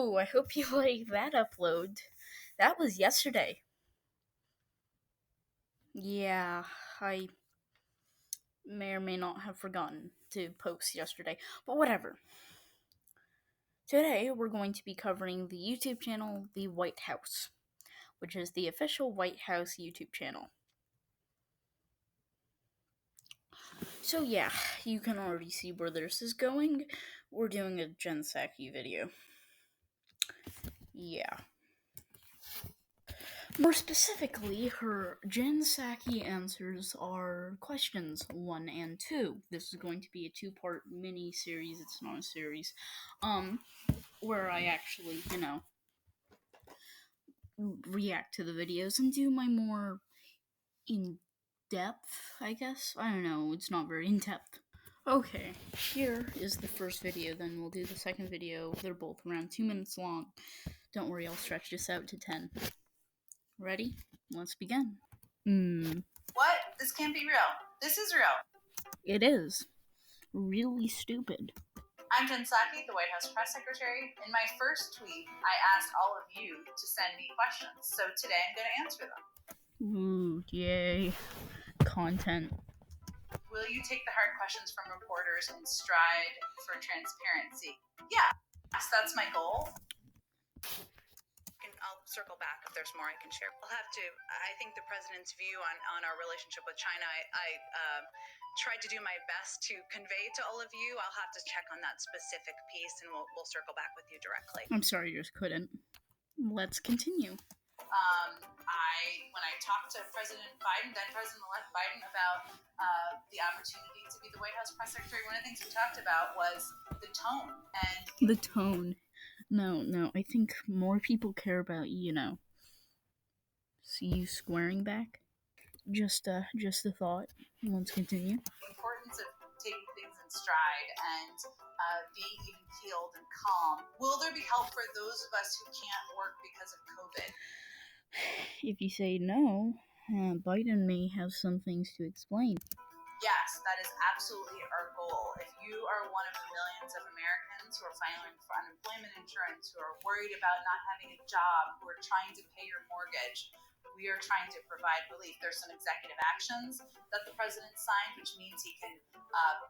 Whoa, I hope you like that upload. That was yesterday. Yeah, I may or may not have forgotten to post yesterday, but whatever. Today, we're going to be covering the YouTube channel The White House, which is the official White House YouTube channel. So yeah, you can already see where this is going. We're doing a Jen Psaki video. Yeah. More specifically, her Jen Psaki answers are questions 1 and 2. This is going to be a 2-part mini series. It's not a series. Where I actually, react to the videos and do my more in-depth, I guess. I don't know, it's not very in-depth. Okay, here is the first video, then we'll do the second video. They're both around 2 minutes long. Don't worry, I'll stretch this out to 10. Ready? Let's begin. What? This can't be real. This is real. It is. Really stupid. I'm Jen Psaki, the White House press secretary. In my first tweet, I asked all of you to send me questions. So today I'm going to answer them. Ooh, yay. Content. Will you take the hard questions from reporters and strive for transparency? Yeah, that's my goal. I'll circle back if there's more I can share. I think the president's view on our relationship with China, I tried to do my best to convey to all of you. I'll have to check on that specific piece and we'll circle back with you directly. I'm sorry, you just couldn't. Let's continue. When I talked to President Biden, then President-elect Biden, about the opportunity to be the White House press secretary, one of the things we talked about was the tone. The tone. No, I think more people care about, see you squaring back. Just a thought. Let's continue. The importance of taking things in stride and being even keeled and calm. Will there be help for those of us who can't work because of COVID? If you say no, Biden may have some things to explain. Yes, that is absolutely our goal. If you are one of the millions of Americans who are filing for unemployment insurance, who are worried about not having a job, who are trying to pay your mortgage, we are trying to provide relief. There's some executive actions that the president signed, which means he can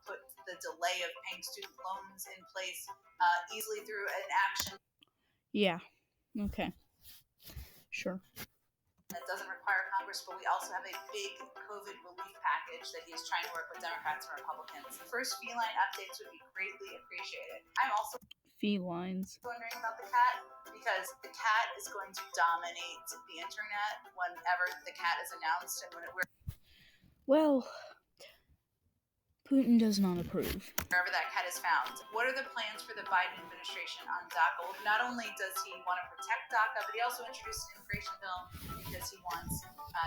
put the delay of paying student loans in place easily through an action. Yeah, okay. Sure. That doesn't require Congress, but we also have a big COVID relief package that he's trying to work with Democrats and Republicans. The first feline updates would be greatly appreciated. I'm also felines wondering about the cat, because the cat is going to dominate the internet whenever the cat is announced and well, Putin does not approve. Wherever that cat is found. What are the plans for the Biden administration on DACA? Well, not only does he want to protect DACA, but he also introduced an immigration bill because he wants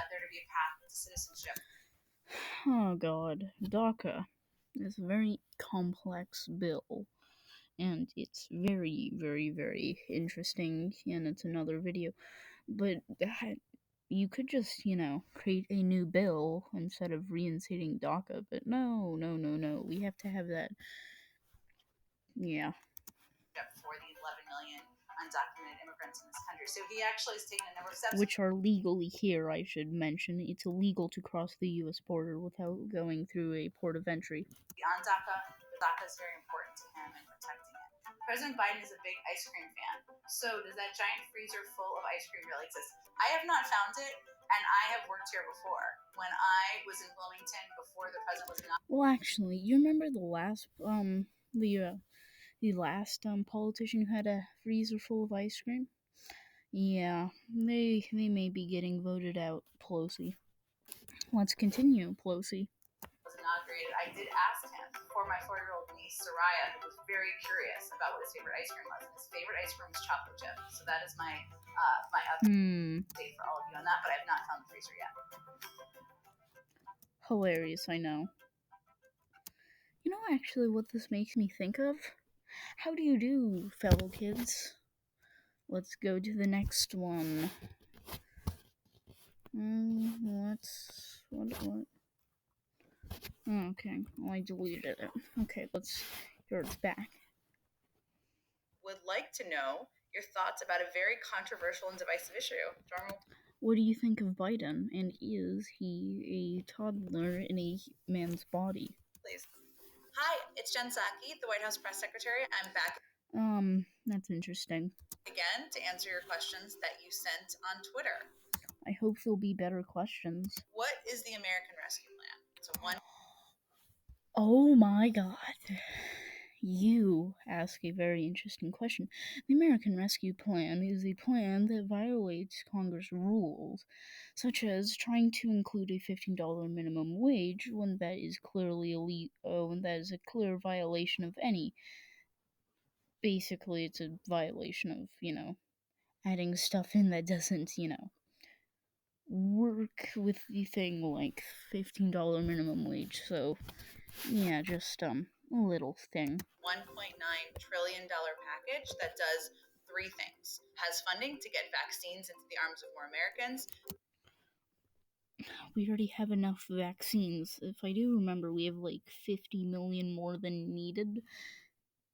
there to be a path to citizenship. Oh God, DACA is a very complex bill, and it's very, very, very interesting, and it's another video. But you could just, create a new bill instead of reinstating DACA, but no. We have to have that. Yeah. For the 11 million undocumented immigrants in this country. So he actually has taken a number of steps. Which are legally here, I should mention. It's illegal to cross the U.S. border without going through a port of entry. Beyond DACA is very important to him and protecting it. President Biden is a big ice cream fan. So does that giant freezer full of ice cream really exist? I have not found it, and I have worked here before. When I was in Wilmington before the president was inaugurated. Well, actually, you remember the last politician who had a freezer full of ice cream? Yeah, they may be getting voted out, Pelosi. Let's continue, Pelosi. Was inaugurated, I did ask him for my 4-year-old niece, Soraya, who was very curious about what his favorite ice cream was. And his favorite ice cream was chocolate chip. So that is my update for all of you on that, but I have not found the freezer yet. Hilarious, I know. You know actually what this makes me think of? How do you do, fellow kids? Let's go to the next one. What? Oh, okay, well, I deleted it. Okay, here it's back. Would like to know your thoughts about a very controversial and divisive issue. What do you think of Biden, and is he a toddler in a man's body? Please. Hi, it's Jen Psaki, the White House press secretary. I'm back That's interesting. again to answer your questions that you sent on Twitter. I hope there'll be better questions. What is the American Rescue Plan? So one. Oh my god. You ask a very interesting question. The American Rescue Plan is a plan that violates Congress rules, such as trying to include a $15 minimum wage when that is clearly when that is a clear violation of any. Basically, it's a violation of, adding stuff in that doesn't, work with the thing like $15 minimum wage. So, yeah, just a little thing. $1.9 trillion package that does three things. Has funding to get vaccines into the arms of more Americans. We already have enough vaccines. If I do remember, we have like 50 million more than needed.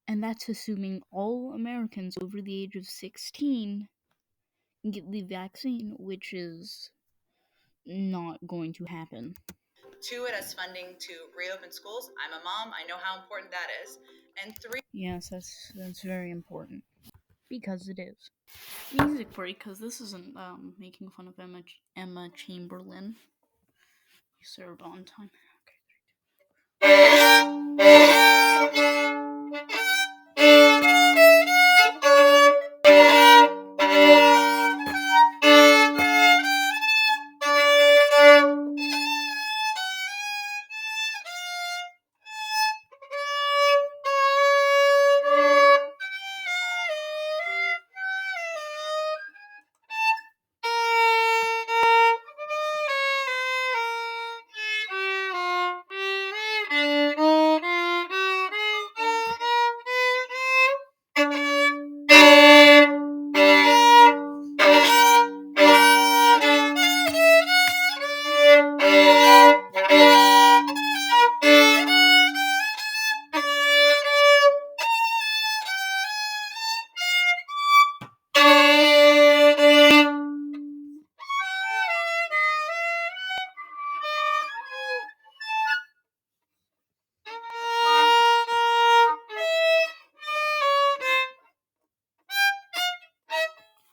And that's assuming all Americans over the age of 16 get the vaccine, which is not going to happen. Two, it has funding to reopen schools. I'm a mom. I know how important that is. And three. Yes, that's very important. Because it is. Music break, because this isn't making fun of Emma Chamberlain. Cerebon time.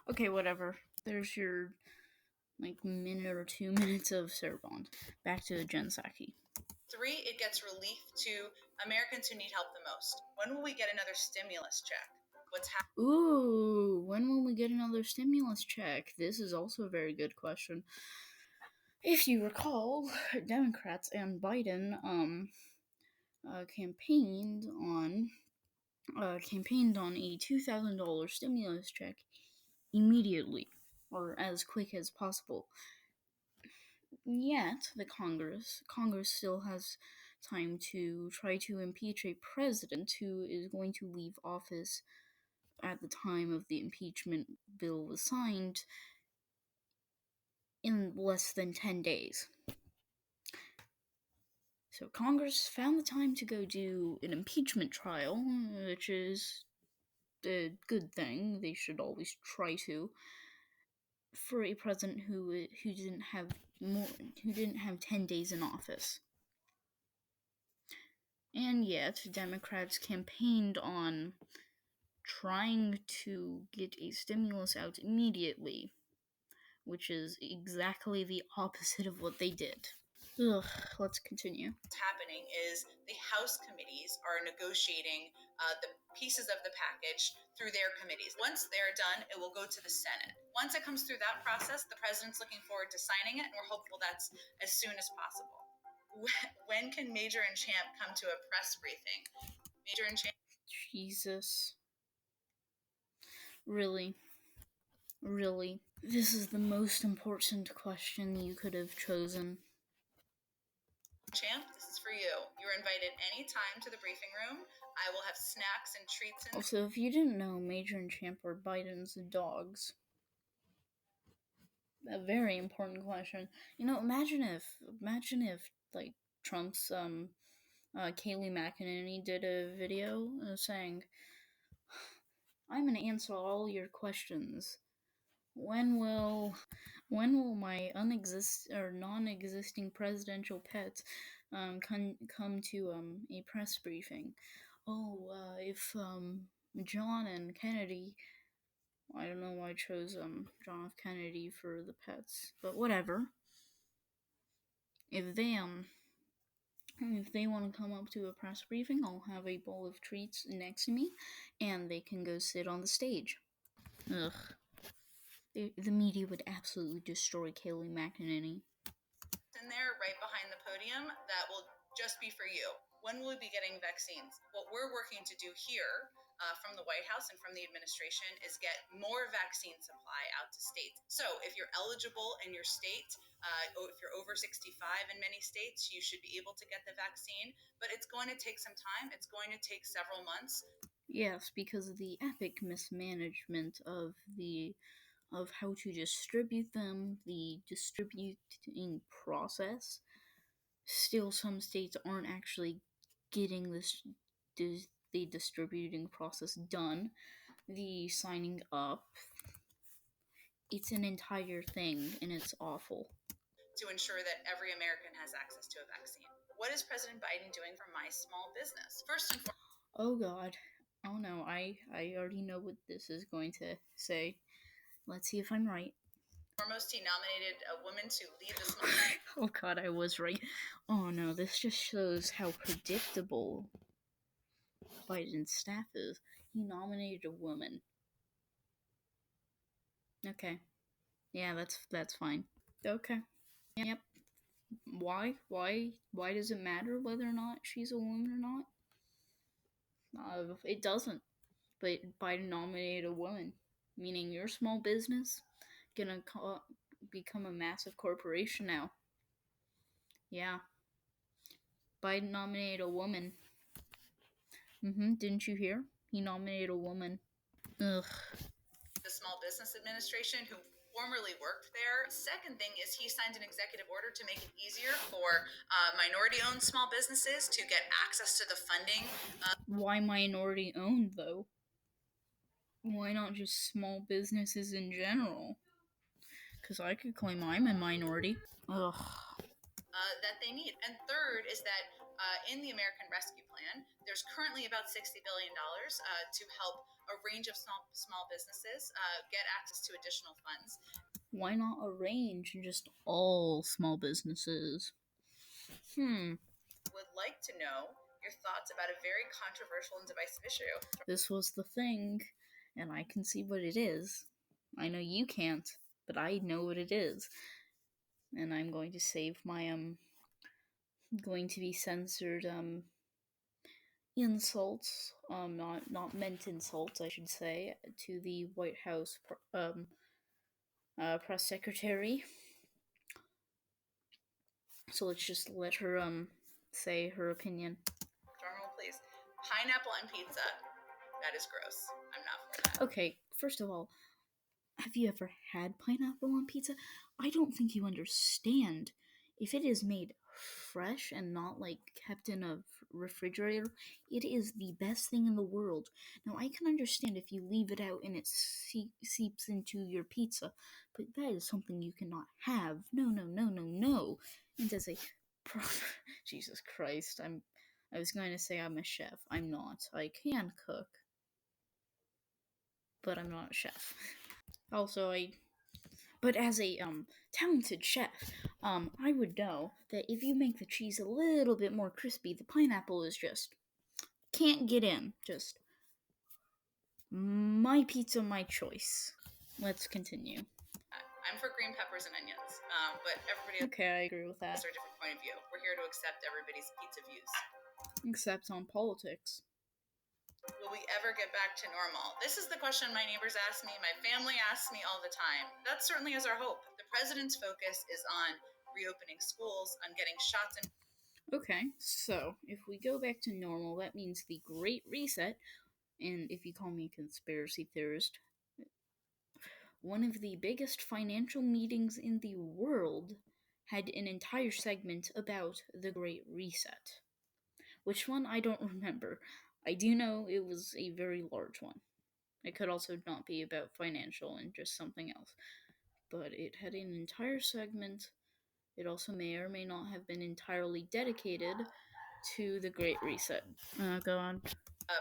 Okay, whatever. There's your minute or 2 minutes of Cerebond. Back to Jen Psaki. Three, it gets relief to Americans who need help the most. When will we get another stimulus check? Ooh, when will we get another stimulus check? This is also a very good question. If you recall, Democrats and Biden campaigned on a $2,000 stimulus check immediately, or as quick as possible. Yet, Congress still has time to try to impeach a president who is going to leave office at the time of the impeachment bill was signed in less than 10 days. So Congress found the time to go do an impeachment trial, which is a good thing. They should always try to, for a president who didn't have 10 days in office. And yet, Democrats campaigned on trying to get a stimulus out immediately, which is exactly the opposite of what they did. Ugh, let's continue. What's happening is the House committees are negotiating the pieces of the package through their committees. Once they're done, it will go to the Senate. Once it comes through that process, the president's looking forward to signing it, and we're hopeful that's as soon as possible. When can Major and Champ come to a press briefing? Major and Champ. Jesus. Really? This is the most important question you could have chosen. Champ, this is for you. You're invited anytime to the briefing room. I will have snacks and treats. Also, if you didn't know, Major and Champ are Biden's dogs. A very important question. Imagine if like Trump's Kayleigh McEnany did a video saying, I'm gonna answer all your questions. When will my non-existing presidential pet come to a press briefing? Oh, if John and Kennedy. I don't know why I chose John F. Kennedy for the pets, but whatever. If they want to come up to a press briefing, I'll have a bowl of treats next to me, and they can go sit on the stage. Ugh. The media would absolutely destroy Kayleigh McEnany. In there, right behind the podium, that will just be for you. When will we be getting vaccines? What we're working to do here from the White House and from the administration is get more vaccine supply out to states. So if you're eligible in your state, if you're over 65 in many states, you should be able to get the vaccine, but it's going to take some time. It's going to take several months. Yes, because of the epic mismanagement of how to distribute them, the distributing process. Still, some states aren't actually getting the distributing process done. The signing up, it's an entire thing, and it's awful. To ensure that every American has access to a vaccine. What is President Biden doing for my small business? First and foremost. Oh God. Oh no, I already know what this is going to say. Let's see if I'm right. Foremost, he nominated a woman to lead the small. Oh God, I was right. Oh no, this just shows how predictable Biden's staff is. He nominated a woman. Okay. Yeah, that's fine. Okay. Yep. Why? Why does it matter whether or not she's a woman or not? It doesn't. But Biden nominated a woman, meaning your small business gonna become a massive corporation now. Yeah. Biden nominated a woman. Didn't you hear? He nominated a woman. Ugh. The Small Business Administration, who formerly worked there. Second thing is he signed an executive order to make it easier for minority-owned small businesses to get access to the funding. Why minority owned though? Why not just small businesses in general? Because I could claim I'm a minority. Ugh. That they need. And third is that in the American Rescue Plan, there's currently about $60 billion to help a range of small businesses get access to additional funds. Why not arrange just all small businesses? Would like to know your thoughts about a very controversial and divisive issue. This was the thing, and I can see what it is. I know you can't, but I know what it is. And I'm going to save my going to be censored insults, not meant insults, I should say, to the White House press secretary. So let's just let her say her opinion. Drumroll, please. Pineapple on pizza. That is gross. I'm not for that. Okay, first of all, have you ever had pineapple on pizza? I don't think you understand. If it is made fresh and not like kept in a refrigerator, it is the best thing in the world. Now, I can understand if you leave it out and it seeps into your pizza, but that is something you cannot have. No, no, no, no, no. And as a Jesus Christ, I was going to say I'm a chef. I'm not. I can cook, but I'm not a chef. Also, but as a talented chef, I would know that if you make the cheese a little bit more crispy, the pineapple is just can't get in. Just my pizza, my choice. Let's continue. I'm for green peppers and onions, but everybody Okay, I agree with that. has their different point of view. We're here to accept everybody's pizza views. Except on politics. Will we ever get back to normal? This is the question my neighbors ask me, my family asks me all the time. That certainly is our hope. The president's focus is on reopening schools, on getting shots in. Okay, so if we go back to normal, that means the Great Reset, and if you call me a conspiracy theorist, one of the biggest financial meetings in the world had an entire segment about the Great Reset. Which one? I don't remember. I do know it was a very large one. It could also not be about financial and just something else. But it had an entire segment. It also may or may not have been entirely dedicated to the Great Reset. Go on.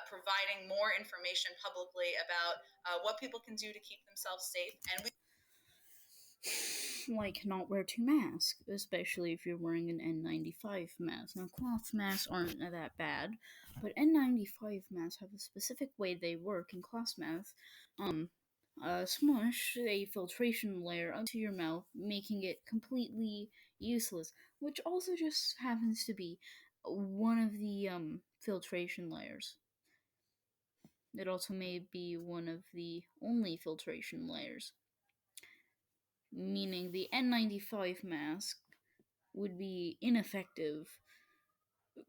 Providing more information publicly about what people can do to keep themselves safe. And like not wear two masks, especially if you're wearing an N95 mask. Now, cloth masks aren't that bad, but N95 masks have a specific way they work. In cloth masks, smush a filtration layer onto your mouth, making it completely useless, which also just happens to be one of the filtration layers. It also may be one of the only filtration layers, meaning the N95 mask would be ineffective,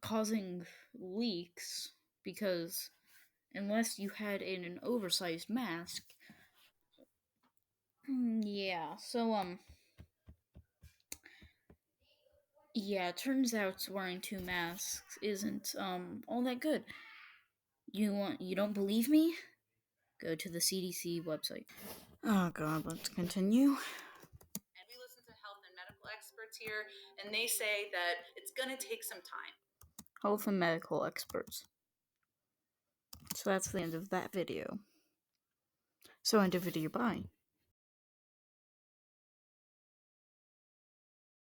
causing leaks, because unless you had an oversized mask. Yeah, it turns out wearing two masks isn't all that good. You don't believe me? Go to the CDC website. Oh god, let's continue. And we listen to health and medical experts here, and they say that it's going to take some time. Health and medical experts. So that's the end of that video. So end of video, bye.